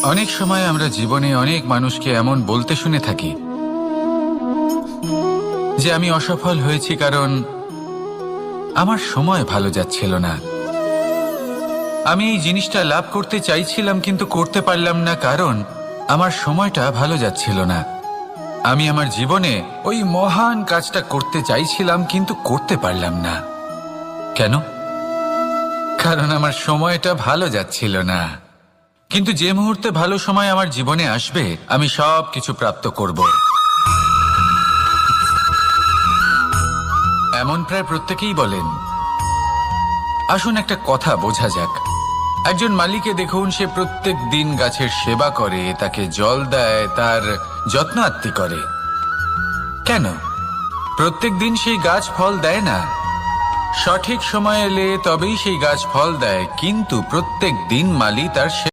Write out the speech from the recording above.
অনেক সময় আমরা জীবনে অনেক মানুষকে এমন বলতে শুনে থাকি যে আমি অসফল হয়েছি কারণ আমার সময় ভালো যাচ্ছিল না। আমি এই জিনিসটা লাভ করতে চাইছিলাম কিন্তু করতে পারলাম না কারণ আমার সময়টা ভালো যাচ্ছিল না। আমি আমার জীবনে ওই মহান কাজটা করতে চাইছিলাম কিন্তু করতে পারলাম না। কেন? কারণ আমার সময়টা ভালো যাচ্ছিল না। কিন্তু যে মুহূর্তে ভালো সময় আমার জীবনে আসবে আমি সব কিছু প্রাপ্ত করব। এমন প্রায় প্রত্যেকেই বলেন। আসুন একটা কথা বোঝা যাক। একজন মালিকে দেখুন, সে প্রত্যেক দিন গাছের সেবা করে, তাকে জল দেয়, তার যত্ন আত্তি করে। কেন? প্রত্যেক দিন সেই গাছ ফল দেয় না। সঠিক সময় এলে তবেই সেই গাছ ফল দেয়, কিন্তু প্রত্যেক দিন মালি তার